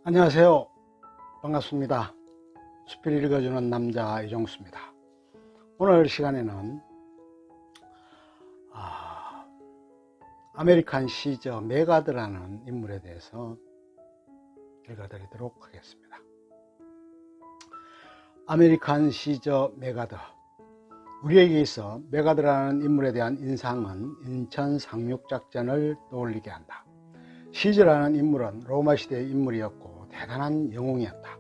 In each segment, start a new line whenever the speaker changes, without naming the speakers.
안녕하세요. 반갑습니다. 수필 읽어주는 남자 이종수입니다. 오늘 시간에는 아메리칸 시저 메가드라는 인물에 대해서 읽어드리도록 하겠습니다. 아메리칸 시저 메가드. 우리에게 있어 메가드라는 인물에 대한 인상은 인천 상륙작전을 떠올리게 한다. 시저라는 인물은 로마 시대의 인물이었고 대단한 영웅이었다.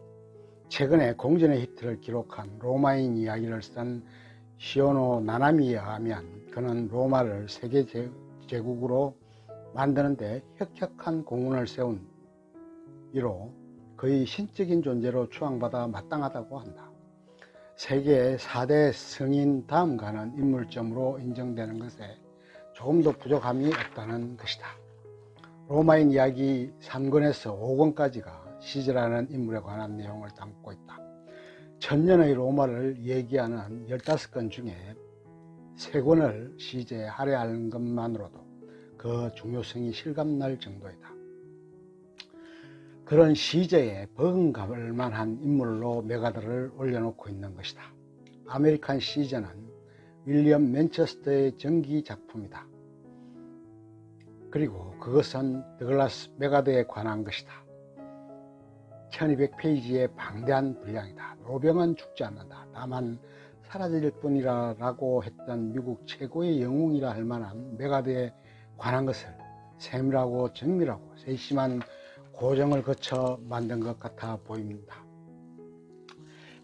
최근에 공전의 히트를 기록한 로마인 이야기를 쓴 시오노 나나미에 의하면 그는 로마를 세계 제국으로 만드는데 혁혁한 공헌을 세운 이로 거의 신적인 존재로 추앙받아 마땅하다고 한다. 세계의 4대 성인 다음 가는 인물점으로 인정되는 것에 조금도 부족함이 없다는 것이다. 로마인 이야기 3권에서 5권까지가 시저라는 인물에 관한 내용을 담고 있다. 천년의 로마를 얘기하는 15권 중에 3권을 시저에 할애하는 것만으로도 그 중요성이 실감날 정도이다. 그런 시저에 버금갈 만한 인물로 메가드를 올려놓고 있는 것이다. 아메리칸 시저는 윌리엄 맨체스터의 전기 작품이다. 그리고 그것은 더글라스 메가드에 관한 것이다. 1200페이지의 방대한 분량이다. 노병은 죽지 않는다. 다만 사라질 뿐이라고 했던 미국 최고의 영웅이라 할 만한 메가드에 관한 것을 세밀하고 정밀하고 세심한 고정을 거쳐 만든 것 같아 보입니다.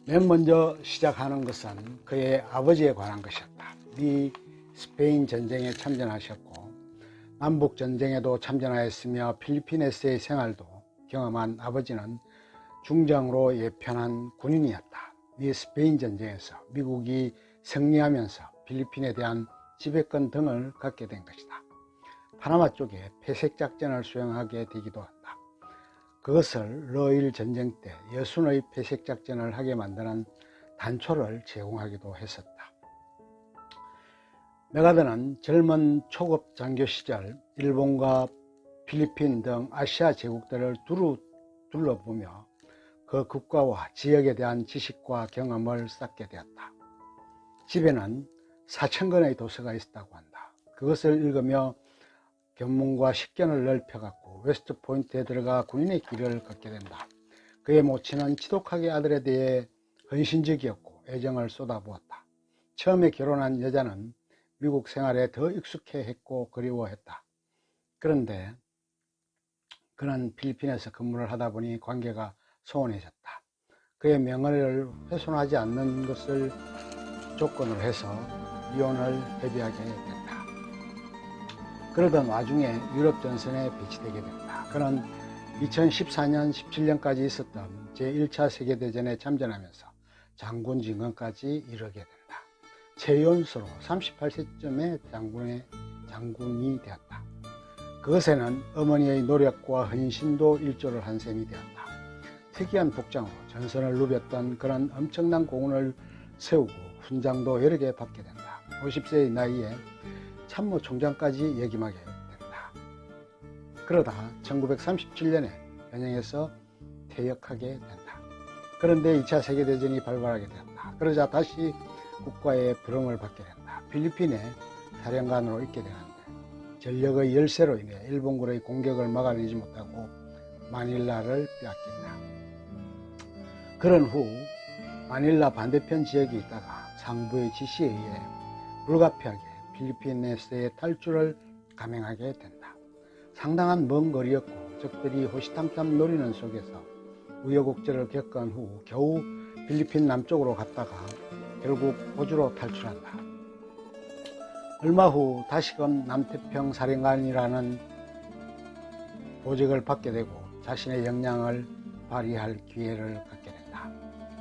맨 먼저 시작하는 것은 그의 아버지에 관한 것이었다. 미 스페인 전쟁에 참전하셨고 남북전쟁에도 참전하였으며 필리핀에서의 생활도 경험한 아버지는 중장으로 예편한 군인이었다. 미 스페인 전쟁에서 미국이 승리하면서 필리핀에 대한 지배권 등을 갖게 된 것이다. 파나마 쪽에 폐색작전을 수행하게 되기도 한다. 그것을 러일 전쟁 때 여순의 폐색작전을 하게 만드는 단초를 제공하기도 했었다. 메가드는 젊은 초급 장교 시절 일본과 필리핀 등 아시아 제국들을 두루 둘러보며 그 국가와 지역에 대한 지식과 경험을 쌓게 되었다. 집에는 4,000권의 도서가 있었다고 한다. 그것을 읽으며 견문과 식견을 넓혀갖고 웨스트 포인트에 들어가 군인의 길을 걷게 된다. 그의 모친은 지독하게 아들에 대해 헌신적이었고 애정을 쏟아부었다. 처음에 결혼한 여자는 미국 생활에 더 익숙해 했고 그리워했다. 그런데 그는 필리핀에서 근무를 하다 보니 관계가 소원해졌다. 그의 명예를 훼손하지 않는 것을 조건으로 해서 이혼을 협의하게 됐다. 그러던 와중에 유럽 전선에 배치되게 됐다. 그는 2014년 17년까지 있었던 제1차 세계대전에 참전하면서 장군 진급까지 이르게 된다. 최연소로 38세쯤에 장군이 되었다. 그것에는 어머니의 노력과 헌신도 일조를 한 셈이 되었다. 특이한 복장으로 전선을 누볐던 그런 엄청난 공헌을 세우고 훈장도 여러 개 받게 된다. 50세의 나이에 참모총장까지 역임하게 된다. 그러다 1937년에 전쟁에서 퇴역하게 된다. 그런데 2차 세계대전이 발발하게 된다. 그러자 다시 국가의 부름을 받게 된다. 필리핀의 사령관으로 있게 되는데 전력의 열세로 인해 일본군의 공격을 막아내지 못하고 마닐라를 빼앗긴다. 그런 후 마닐라 반대편 지역에 있다가 상부의 지시에 의해 불가피하게 필리핀에서의 탈출을 감행하게 된다. 상당한 먼 거리였고 적들이 호시탐탐 노리는 속에서 우여곡절을 겪은 후 겨우 필리핀 남쪽으로 갔다가 결국 호주로 탈출한다. 얼마 후 다시금 남태평 사령관이라는 보직을 받게 되고 자신의 역량을 발휘할 기회를 갖게 된다.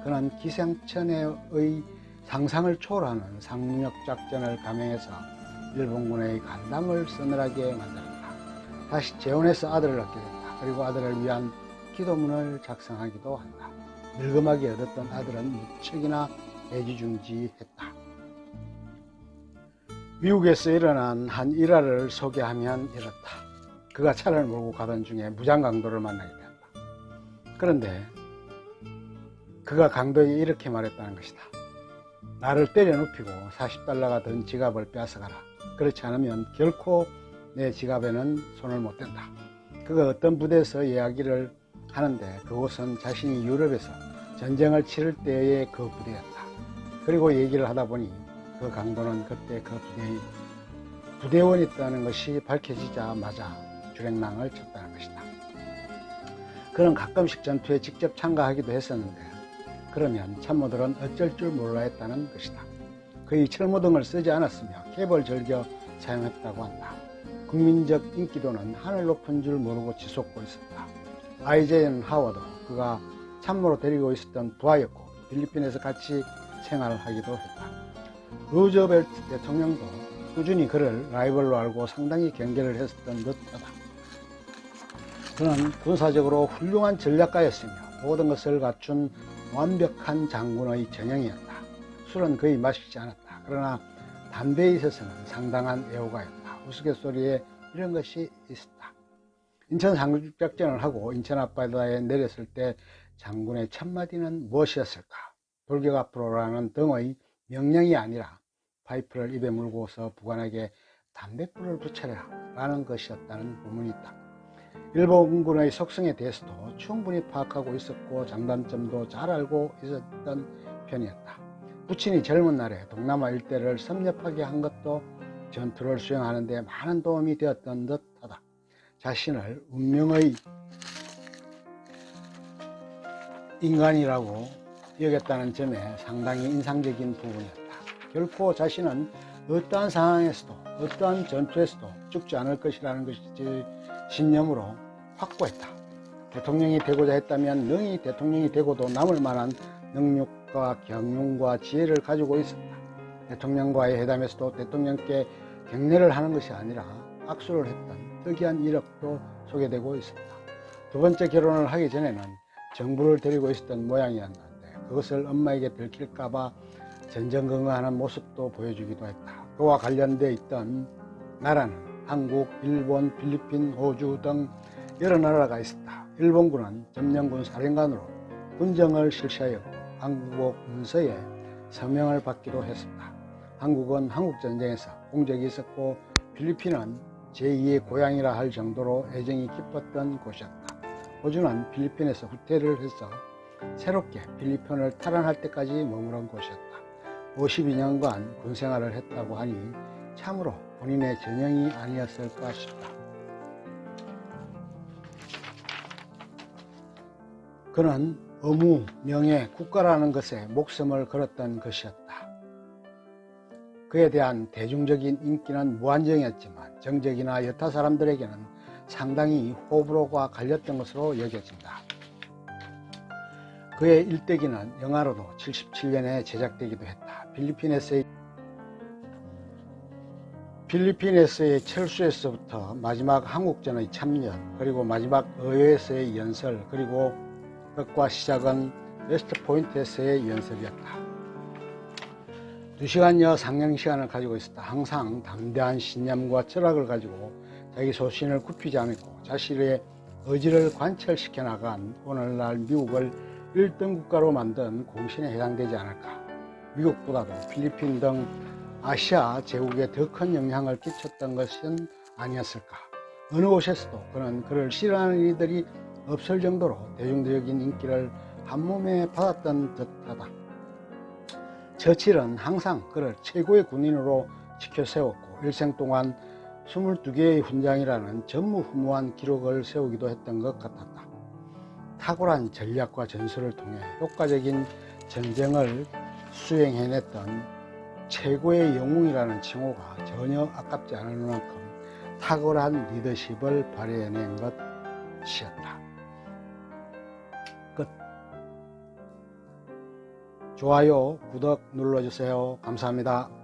그는 기생천의 상상을 초월하는 상륙작전을 감행해서 일본군의 간담을 서늘하게 만들었다. 다시 재혼해서 아들을 얻게 된다. 그리고 아들을 위한 기도문을 작성하기도 한다. 늙음하게 얻었던 아들은 무척이나 애지중지했다. 미국에서 일어난 한 일화를 소개하면 이렇다. 그가 차를 몰고 가던 중에 무장강도를 만나게 되었다. 그런데 그가 강도에게 이렇게 말했다는 것이다. 나를 때려 눕히고 $40가 든 지갑을 빼앗아가라. 그렇지 않으면 결코 내 지갑에는 손을 못 댄다. 그가 어떤 부대에서 이야기를 하는데 그곳은 자신이 유럽에서 전쟁을 치를 때의 그 부대였다. 그리고 얘기를 하다 보니 그 강도는 그때 그 부대원이었다는 것이 밝혀지자마자 주랭랑을 쳤다는 것이다. 그는 가끔씩 전투에 직접 참가하기도 했었는데 그러면 참모들은 어쩔 줄 몰라 했다는 것이다. 그의 철모등을 쓰지 않았으며 캡을 즐겨 사용했다고 한다. 국민적 인기도는 하늘 높은 줄 모르고 지속고 있었다. 아이젠 하워도 그가 참모로 데리고 있었던 부하였고 필리핀에서 같이 생활하기도 했다. 루즈벨트 대통령도 꾸준히 그를 라이벌로 알고 상당히 경계를 했었던 듯하다. 그는 군사적으로 훌륭한 전략가였으며 모든 것을 갖춘 완벽한 장군의 전형이었다. 술은 거의 마시지 않았다. 그러나 담배에 있어서는 상당한 애호가였다. 우스갯소리에 이런 것이 있었다. 인천 상륙작전을 하고 인천 앞바다에 내렸을 때 장군의 첫마디는 무엇이었을까? 돌격 앞으로라는 등의 명령이 아니라 파이프를 입에 물고서 부관에게 담뱃불을 붙여라 라는 것이었다는 부문이 있다. 일본군의 속성에 대해서도 충분히 파악하고 있었고 장단점도 잘 알고 있었던 편이었다. 부친이 젊은 날에 동남아 일대를 섭렵하게 한 것도 전투를 수행하는 데 많은 도움이 되었던 듯하다. 자신을 운명의 인간이라고 여겼다는 점에 상당히 인상적인 부분이었다. 결코 자신은 어떠한 상황에서도 어떠한 전투에서도 죽지 않을 것이라는 것이 신념으로 확고했다. 대통령이 되고자 했다면 능히 대통령이 되고도 남을 만한 능력과 경륜과 지혜를 가지고 있었다. 대통령과의 회담에서도 대통령께 경례를 하는 것이 아니라 악수를 했던 특이한 이력도 소개되고 있었다. 두 번째 결혼을 하기 전에는 정부를 데리고 있었던 모양이었는데 그것을 엄마에게 들킬까봐 전전긍긍하는 모습도 보여주기도 했다. 그와 관련되어 있던 나라는 한국, 일본, 필리핀, 호주 등 여러 나라가 있었다. 일본군은 점령군 사령관으로 군정을 실시하였고 한국 문서에 서명을 받기도 했었다. 한국은 한국전쟁에서 공적이 있었고 필리핀은 제2의 고향이라 할 정도로 애정이 깊었던 곳이었다. 호주는 필리핀에서 후퇴를 해서 새롭게 필리핀을 탈환할 때까지 머무른 곳이었다. 52년간 군생활을 했다고 하니 참으로 본인의 전형이 아니었을까 싶다. 그는 의무, 명예, 국가라는 것에 목숨을 걸었던 것이었다. 그에 대한 대중적인 인기는 무한정이었지만 정적이나 여타 사람들에게는 상당히 호불호가 갈렸던 것으로 여겨진다. 그의 일대기는 영화로도 77년에 제작되기도 했다. 필리핀에서의 철수에서부터 마지막 한국전의 참전, 그리고 마지막 의회에서의 연설, 그리고 끝과 시작은 웨스트포인트에서의 연설이었다. 2시간여 상영시간을 가지고 있었다. 항상 담대한 신념과 철학을 가지고 자기 소신을 굽히지 않고 자신의 의지를 관철시켜 나간 오늘날 미국을 1등 국가로 만든 공신에 해당되지 않을까. 미국보다도 필리핀 등 아시아 제국에 더 큰 영향을 끼쳤던 것은 아니었을까. 어느 곳에서도 그는 그를 싫어하는 이들이 없을 정도로 대중적인 인기를 한몸에 받았던 듯하다. 처칠은 항상 그를 최고의 군인으로 지켜세웠고 일생 동안 22개의 훈장이라는 전무후무한 기록을 세우기도 했던 것 같았다. 탁월한 전략과 전술을 통해 효과적인 전쟁을 수행해냈던 최고의 영웅이라는 칭호가 전혀 아깝지 않을 만큼 탁월한 리더십을 발휘해낸 것이었다. 끝. 좋아요, 구독 눌러주세요. 감사합니다.